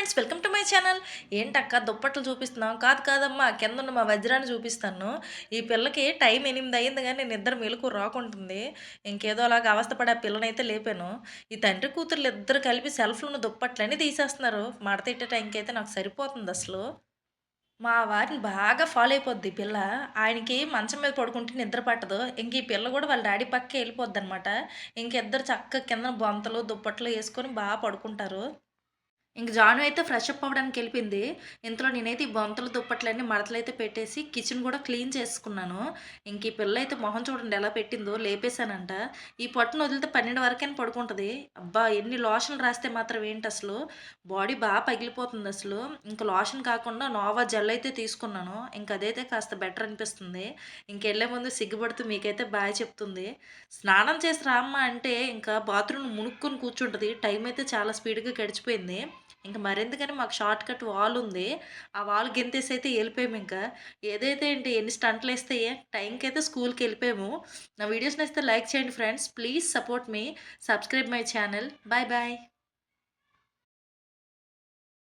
Friends, welcome to my channel. ఏంటక్క దుప్పట్లు చూపిస్తున్నావు? కాదు కాదమ్మా, కిందున్న మా వజ్రాన్ని చూపిస్తాను. ఈ పిల్లకి టైం 8 అయింది గానీ నిద్ర మెలుకువ రాకుంటుంది. ఇంకేదో అలాగా అవస్థపడి ఆ పిల్లనైతే లేపాను. ఈ తండ్రి కూతుర్లు ఇద్దరు కలిపి సెల్ఫ్‌లో ఉన్న దుప్పట్లన్నీ తీసేస్తున్నారు. మడతెట్టే టైంకైతే నాకు సరిపోతుందసలు. మా వారిని బాగా ఫాలో అయిపోద్ది ఈ పిల్ల. ఆయనకి మంచం మీద పడుకుంటే నిద్ర పట్టదు. ఇంక ఈ పిల్ల గూడా వాళ్ళ డ్యాడీ పక్కే ఎళ్ళిపోద్దనమాట. ఇంక ఇద్దరు చక్కగా కిందన బొంతలు, దుప్పట్లు యేసుకొని పడుకుంటారు. ఇంక జాను అయితే ఫ్రెష్ అప్ అవ్వడానికెళ్ళిపోయింది. ఇంతలో నేనైతే ఈ బొంతలు, దుప్పట్లన్నీ మడతలైతే పెట్టేసి కిచెన్ గూడా క్లీన్ చేసుకున్నాను. ఇంక ఈ పిల్లయితే మొహం చూడండి ఎలా పెట్టిందో లేపేశానంట. ఈ పొట్టను వదిలితే 12 వరకైనా పడుకుంటది. అబ్బా! ఎన్ని లోషన్లు రాస్తే మాత్రం ఏంటసలు, బాడీ పగిలిపోతుందసలు. ఇంక లోషన్ కాకుండా నోవా జెల్ అయితే తీసుకున్నాను. ఇంక అదైతే కాస్త బెటర్ అనిపిస్తుంది. ఇంకెళ్ళే ముందు సిగ్గుపడుతూ మీకైతే బాయ్ చెప్తుంది. స్నానం చేసి రామ్మా అంటే ఇంకా బాత్రూమ్‌లో మునుక్కొని కూర్చుంటది. టైం అయితే చాలా స్పీడ్‌గా గడిచిపోయింది. ఇంక మరెందుకని మాకు షార్ట్ కట్ వాల్ ఉంది. ఆ వాల్ గెంతేసైతే ఎళ్ళిపోయామింక. ఏదైతే ఏంటి ఎన్ని స్టంట్‌లేస్తే టైంకైతే స్కూల్‌కెళ్ళిపోయాము. నా వీడియోస్ నచ్చితే లైక్ చేయండి friends. Please support me. Subscribe my channel. Bye bye.